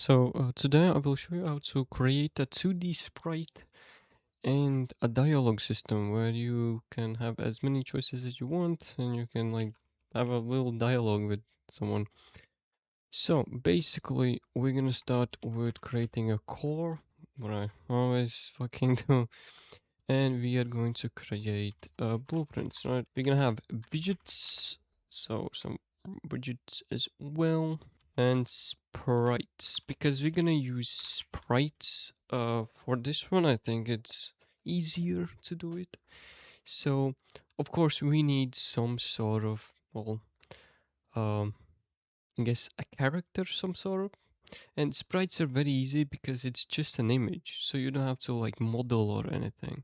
Today I will show you how to create a 2D sprite and a dialogue system where you can have as many choices as you want and you can like have a little dialogue with someone. So basically we're gonna start with creating a core, what I always fucking do, and we are going to create blueprints, right? We're gonna have widgets, so some widgets as well, and sprites, because we're gonna use sprites for this one. I think it's easier to do it. So of course we need some sort of, well, um I guess a character, some sort of. And sprites are very easy because it's just an image, so you don't have to like model or anything.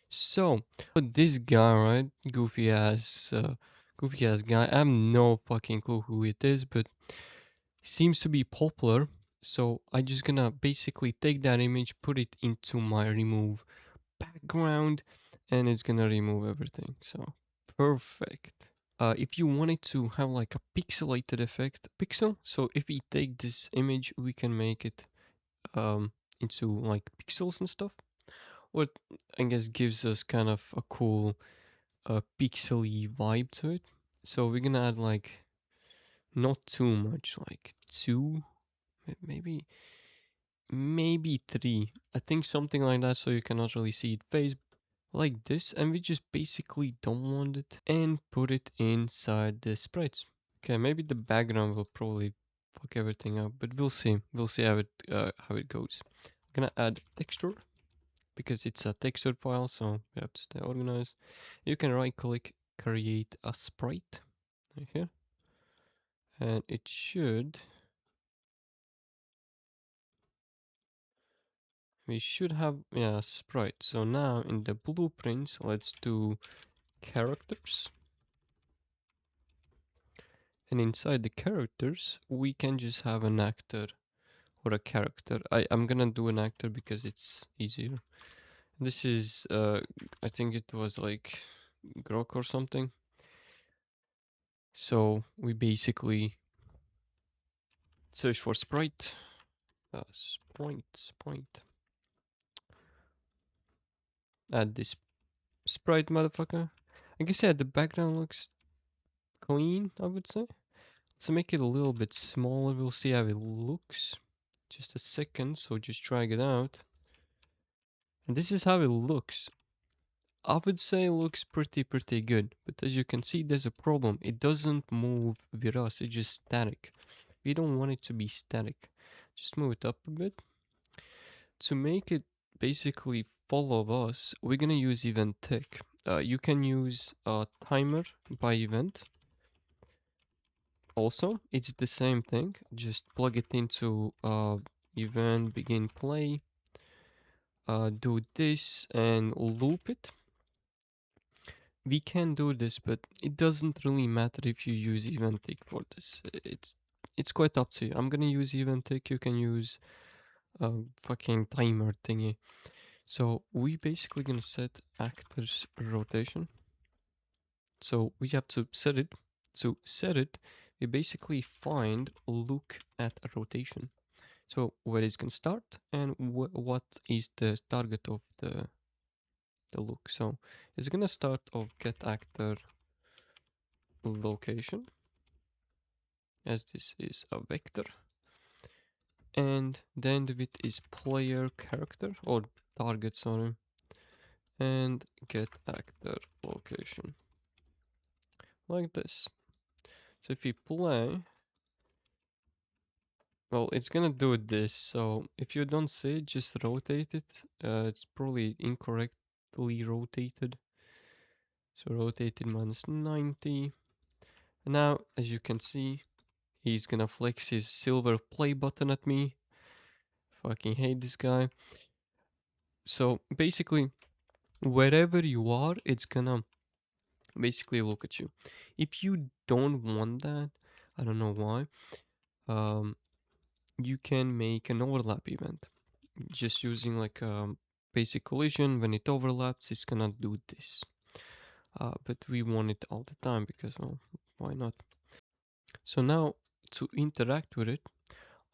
So this guy, right, goofy ass guy, I have no fucking clue who it is, but seems to be popular. So I just gonna basically take that image, put it into my remove background, and it's gonna remove everything. So perfect. If you wanted to have like a pixelated effect, pixel. So if we take this image, we can make it into like pixels and stuff. What I guess gives us kind of a cool pixely vibe to it. So we're gonna add like not too much, like two, maybe maybe three. I think something like that, so you cannot really see it face like this, and we just basically don't want it and put it inside the sprites. Okay, maybe the background will probably fuck everything up, but we'll see. We'll see how it goes. I'm gonna add texture because it's a textured file, so we have to stay organized. You can right click, create a sprite right here, and it should, we should have, yeah, sprite. So now in the blueprints, let's do characters, and inside the characters we can just have an actor or a character. I'm gonna do an actor because it's easier. This is I think it was like Grok or something. So we basically search for sprite. Sprite. Add this sprite, motherfucker. I guess, yeah, the background looks clean, I would say. Let's make it a little bit smaller. We'll see how it looks. Just a second, so just drag it out. And this is how it looks. I would say it looks pretty good. But as you can see, there's a problem. It doesn't move with us. It's just static. We don't want it to be static. Just move it up a bit. To make it basically follow us, we're gonna use event tick. You can use a timer by event. Also, it's the same thing. Just plug it into event begin play. Do this and loop it. We can do this, but it doesn't really matter if you use event tick for this. It's quite up to you. I'm gonna use event tick. You can use fucking timer thingy. So we basically gonna set actors rotation. So we have to set it. To set it, we basically find look at a rotation. So where it's gonna start and what is the target of the look. So it's gonna start of get actor location, as this is a vector, and then the width is player character or target, sorry, and get actor location like this. So if we play, well, it's gonna do this. So if you don't see it, just rotate it. It's probably incorrectly rotated. So rotated minus 90. And now, as you can see, he's gonna flex his silver play button at me. Fucking hate this guy. So basically, wherever you are, it's gonna basically look at you. If you don't want that, I don't know why, you can make an overlap event. Just using like basic collision, when it overlaps, it's gonna do this. But we want it all the time because, well, why not? So now to interact with it,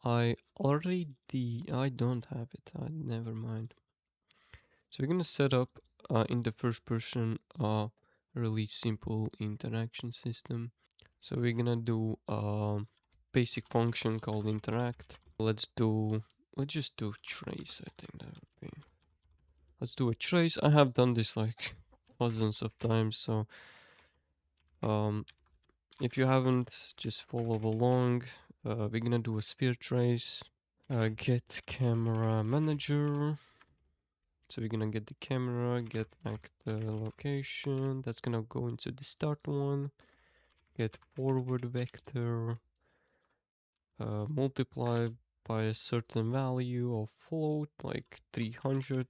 I don't have it. Never mind. So we're gonna set up in the first person a really simple interaction system. So we're gonna do a basic function called interact. Let's just do trace. I think that would be. Let's do a trace. I have done this like thousands of times, so if you haven't, just follow along. We're gonna do a sphere trace. Get camera manager. So we're gonna get the camera, get actor location. That's gonna go into the start one. Get forward vector. Multiply by a certain value of float, like 300.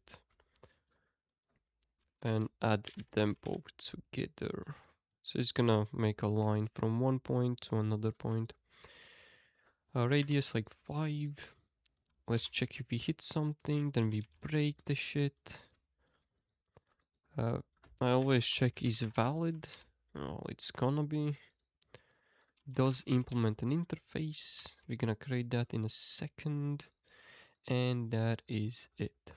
And add them both together. So it's gonna make a line from one point to another point. Radius like 5. Let's check if we hit something, then we break the shit. I always check is valid. Oh, it's gonna be. Does implement an interface. We're gonna create that in a second. And that is it.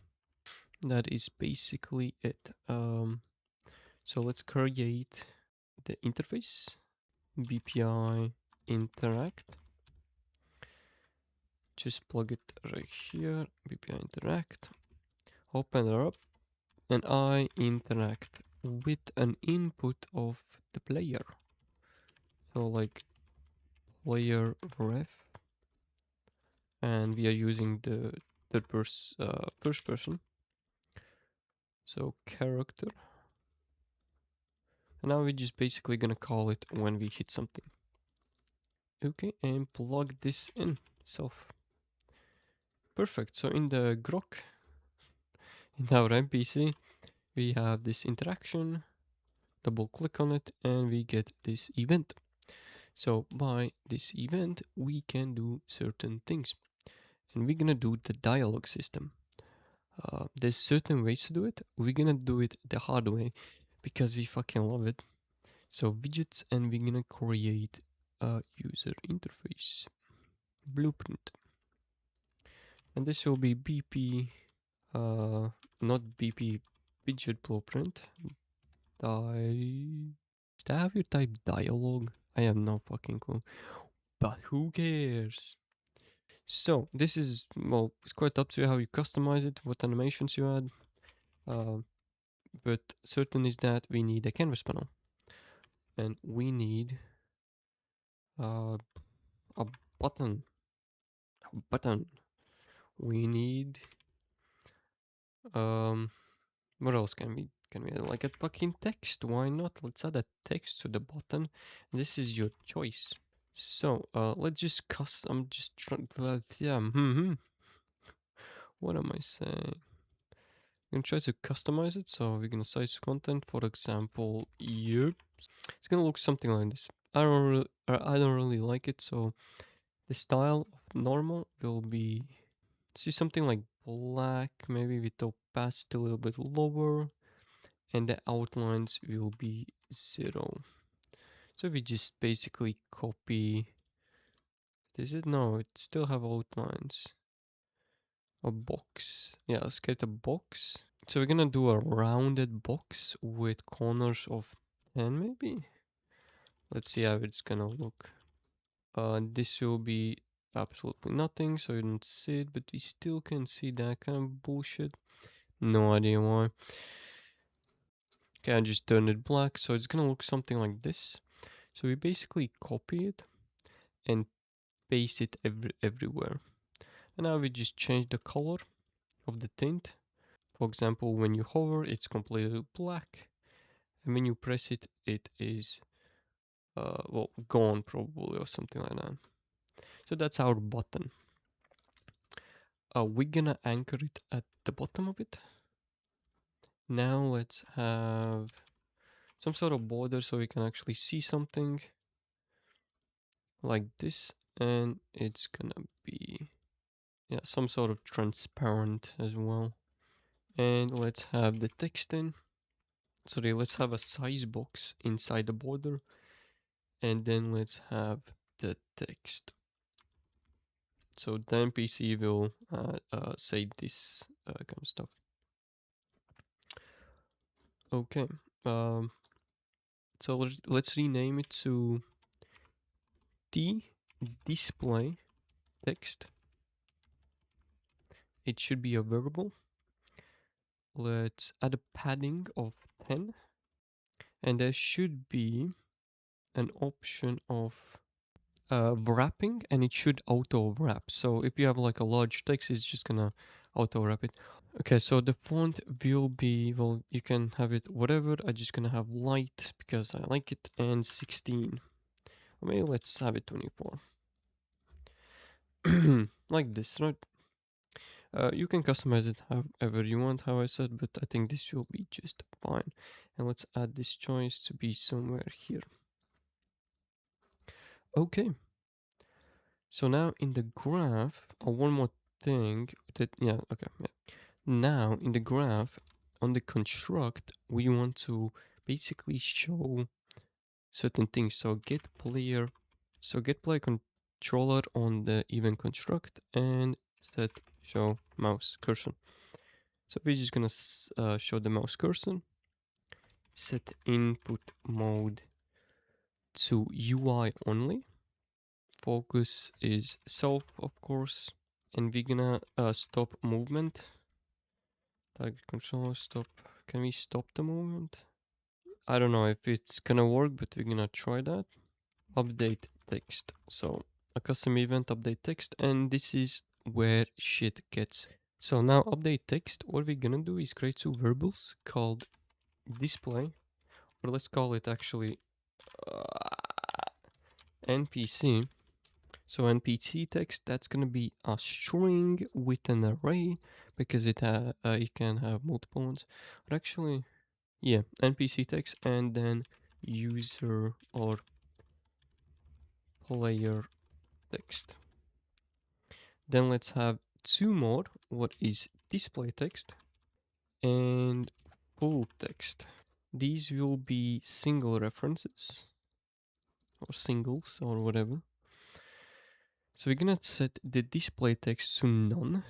That is basically it. So let's create the interface. BPI interact. Just plug it right here. BPI interact. Open it up. And I interact with an input of the player. So like player ref. And we are using the first person. So character. And now we're just basically gonna call it when we hit something. Okay, and plug this in. So perfect. So in the grok, in our NPC, we have this interaction. Double click on it, and we get this event. So by this event, we can do certain things, and we're gonna do the dialogue system. There's certain ways to do it. We're gonna do it the hard way because we fucking love it. So widgets, and we're gonna create a user interface blueprint, and this will be BP, not BP widget blueprint. Have you typed dialogue? I have no fucking clue, but who cares? So this is, well, it's quite up to you how you customize it, what animations you add. But certain is that we need a canvas panel, and we need a button. We need what else can we add? Like a fucking text? Why not? Let's add a text to the button. This is your choice. So let's just I'm just trying. Yeah. What am I saying? I'm gonna try to customize it. So we're gonna size content, for example. Yep. It's gonna look something like this. I don't really like it. So the style of normal will be, see, something like black, maybe with the opacity a little bit lower, and the outlines will be 0. So we just basically copy. Does it? No, it still have outlines. A box. Yeah, let's get a box. So we're gonna do a rounded box with corners of 10 maybe. Let's see how it's gonna look. This will be absolutely nothing, so you don't see it, but we still can see that kind of bullshit. No idea why. Okay, I just turned it black, so it's gonna look something like this. So we basically copy it and paste it everywhere. And now we just change the color of the tint. For example, when you hover, it's completely black, and when you press it, it is well, gone probably, or something like that. So that's our button. We're gonna anchor it at the bottom of it. Now let's have some sort of border so we can actually see something like this, and it's gonna be, yeah, some sort of transparent as well. And let's have the text in. Sorry, let's have a size box inside the border, and then let's have the text. So the NPC will say this kind of stuff. Okay. So let's rename it to the display text. It should be a variable. Let's add a padding of 10. And there should be an option of wrapping, and it should auto wrap. So if you have like a large text, it's just gonna auto wrap it. Okay, so the font will be, well, you can have it whatever. I'm just gonna have light because I like it, and 16. Or maybe let's have it 24. Like this, right? You can customize it however you want, how I said, but I think this will be just fine. And let's add this choice to be somewhere here. Okay. So now in the graph, one more thing that, yeah, okay, yeah. Now in the graph, on the construct, we want to basically show certain things. So get player controller on the event construct and set show mouse cursor. So we're just gonna show the mouse cursor, set input mode to UI only. Focus is self, of course, and we're gonna stop movement. Target controller stop. Can we stop the movement? I don't know if it's gonna work, but we're gonna try that. Update text. So a custom event update text, and this is where shit gets. So now update text, what we're gonna do is create two variables called display, or let's call it actually NPC. So NPC text, that's gonna be a string with an array because it can have multiple ones. But actually, yeah, NPC text and then user or player text. Then let's have two more. What is display text and full text? These will be single references or singles or whatever. So we're gonna set the display text to none,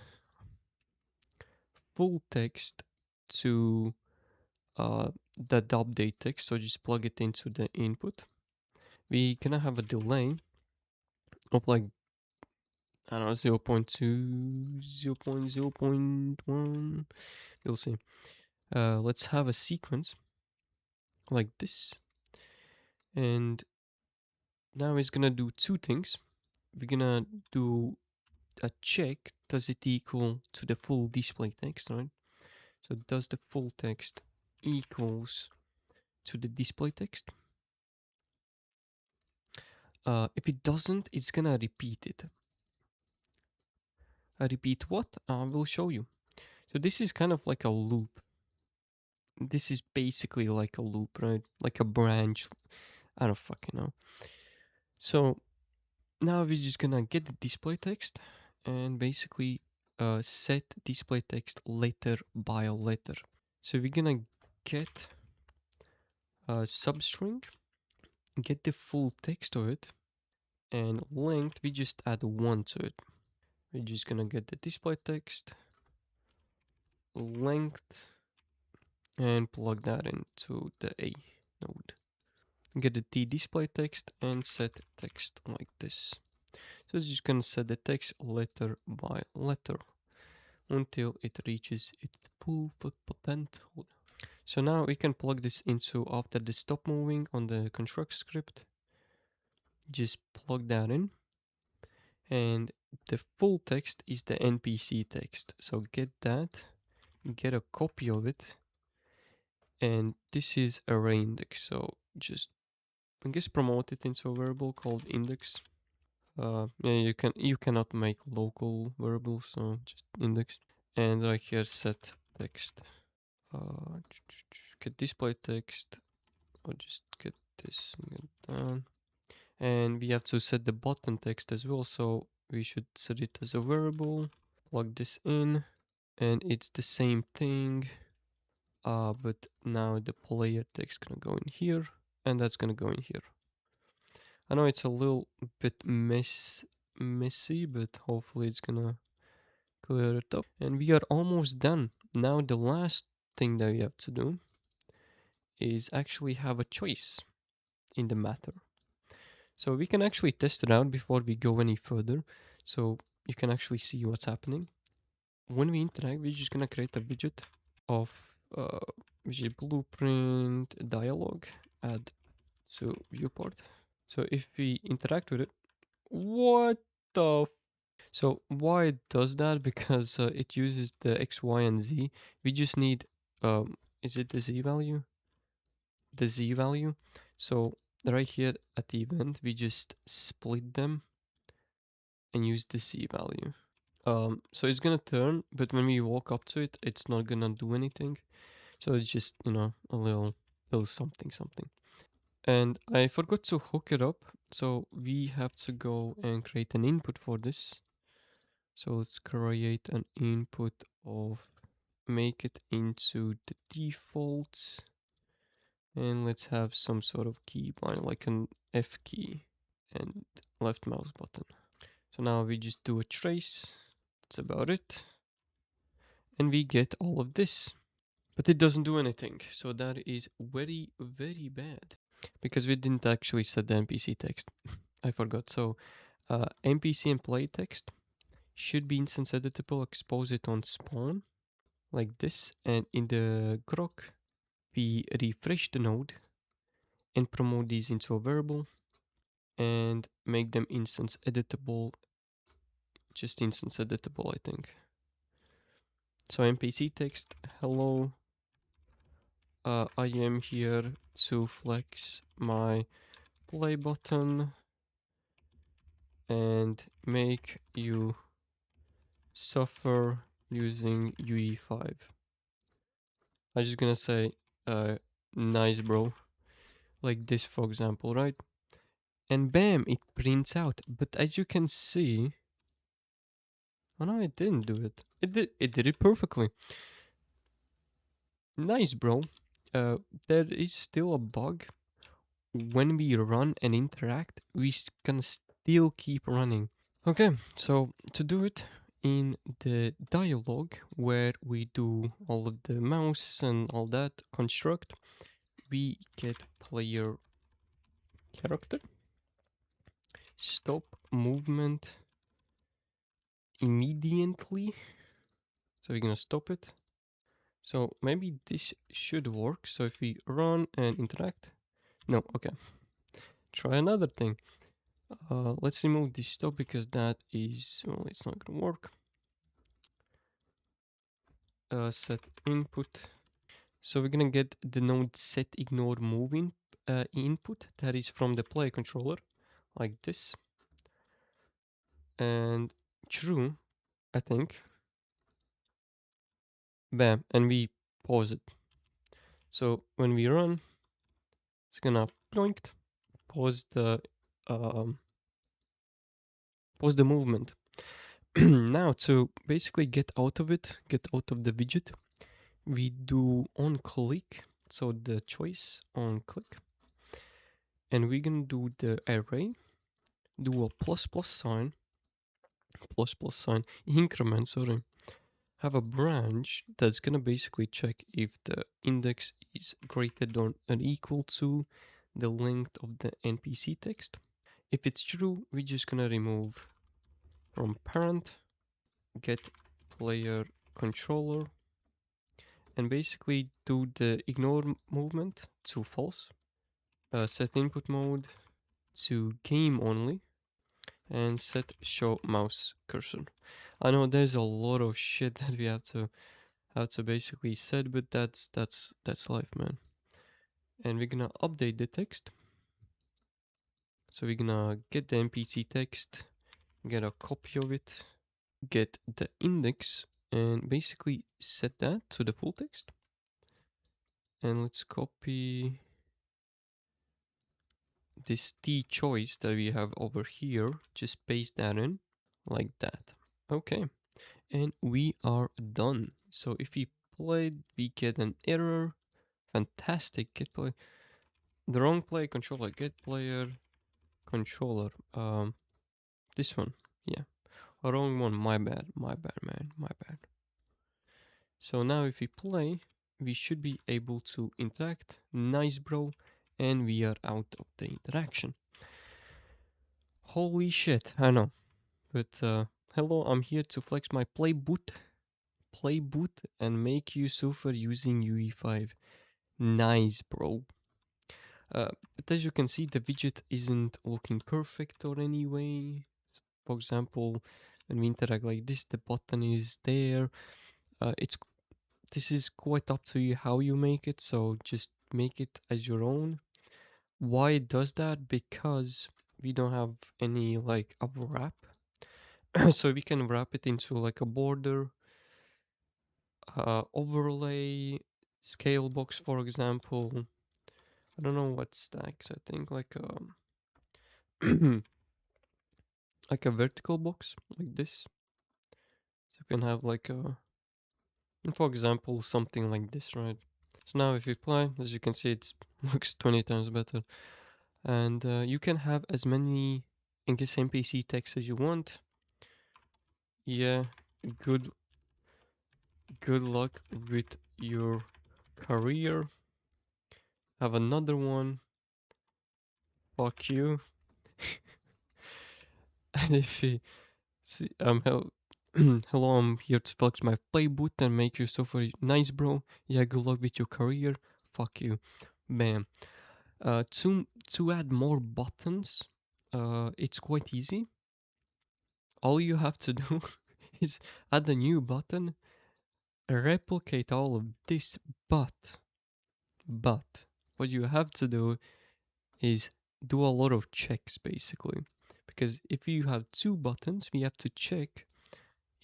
full text to the update text, so just plug it into the input. We're gonna have a delay of like, I don't know, 0 0.2, 0.1. You'll see. Let's have a sequence like this. And now it's gonna do two things. We're gonna do a check, does it equal to the full display text, right? So does the full text equals to the display text? If it doesn't, it's gonna repeat it. Repeat what? I will show you. So this is kind of like a loop. This is basically like a loop, right? Like a branch. I don't fucking know. So now we're just gonna get the display text and basically set display text letter by letter. So we're gonna get a substring, get the full text of it, and length, we just add 1 to it. We're just gonna get the display text, length, and plug that into the A node. Get the T display text and set text like this. So it's just gonna set the text letter by letter until it reaches its full potential. So now we can plug this into after the stop moving on the construct script. Just plug that in. And the full text is the NPC text. So get that, get a copy of it. And this is array index. So just, I guess, promote it into a variable called index. Yeah, you cannot make local variables, so just index. And right here set text. Get display text, or just get this and get down. And we have to set the button text as well, so we should set it as a variable. Plug this in, and it's the same thing. But now the player text gonna go in here, and that's gonna go in here. I know it's a little bit messy, but hopefully it's gonna clear it up. And we are almost done. Now the last thing that we have to do is actually have a choice in the matter. So we can actually test it out before we go any further. So you can actually see what's happening. When we interact, we're just gonna create a widget of widget blueprint dialog, add to viewport. So if we interact with it, what the? So why it does that? Because it uses the X, Y, and Z. We just need, is it the Z value? The Z value. So right here at the event, we just split them and use the Z value. So it's gonna turn, but when we walk up to it, it's not gonna do anything. So it's just, you know, a little something. And I forgot to hook it up. So we have to go and create an input for this. So let's create an input of, make it into the default. And let's have some sort of keybind, like an F key and left mouse button. So now we just do a trace. That's about it. And we get all of this. But it doesn't do anything. So that is very, very bad. Because we didn't actually set the NPC text. I forgot. So NPC and play text should be instance editable. Expose it on spawn like this. And in the grok, we refresh the node and promote these into a variable and make them instance editable. Just instance editable, I think. So NPC text, hello. I am here to flex my play button and make you suffer using UE5. I'm just gonna say, nice bro, like this for example, right? And bam, it prints out. But as you can see, oh no, it didn't do it. It did it perfectly. Nice bro. There is still a bug. When we run and interact, we can still keep running. Okay, so to do it in the dialog where we do all of the mouse and all that construct, we get player character, stop movement immediately. So we're gonna stop it. So maybe this should work. So if we run and interact, no, okay. Try another thing. Let's remove this stop because that is, well, it's not gonna work. Set input. So we're gonna get the node set ignore moving input that is from the play controller, like this. And true, I think. Bam, and we pause it. So when we run, it's gonna ploinked, pause the movement. Now to basically get out of it, get out of the widget, we do on click, so the choice on click, and we're gonna do the array, do a plus plus sign, increment, sorry, have a branch that's gonna basically check if the index is greater than or equal to the length of the NPC text. If it's true, we're just gonna remove from parent, get player controller, and basically do the ignore movement to false, set input mode to game only, and set show mouse cursor. I know there's a lot of shit that we have to basically set, but that's life, man. And we're gonna update the text. So we're gonna get the NPC text, get a copy of it, get the index, and basically set that to the full text. And let's copy this T choice that we have over here, just paste that in like that. Okay, and we are done. So if we played, we get an error. Fantastic, get play. The wrong play controller, get player controller. This one. Yeah, wrong one. My bad. My bad, man. My bad. So now if we play, we should be able to interact. Nice, bro. And we are out of the interaction. Holy shit, I know. But hello, I'm here to flex my play boot and make you suffer using UE5. Nice, bro. But as you can see, the widget isn't looking perfect or anyway. For example, when we interact like this, the button is there. It's This is quite up to you how you make it, so just make it as your own. Why it does that? Because we don't have any like a wrap. So we can wrap it into like a border, overlay, scale box, for example. I don't know what stacks. I think like like a vertical box like this. So you can have like a, for example, something like this, right? So now if you apply, as you can see, it looks 20 times better. And you can have as many in this NPC text as you want. Yeah, good good luck with your career. Have another one. Fuck you. And if you see, hello, I'm here to flex my playboot and make you suffer. Nice, bro. Yeah, good luck with your career. Fuck you. Bam. To add more buttons, it's quite easy. All you have to do is add a new button, replicate all of this, but what you have to do is do a lot of checks basically, because if you have two buttons, we have to check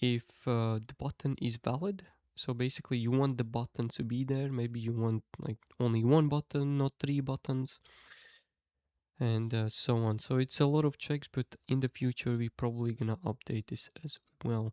if the button is valid. So basically you want the button to be there, maybe you want like only one button, not three buttons, and so on. So it's a lot of checks, but in the future we probably gonna update this as well.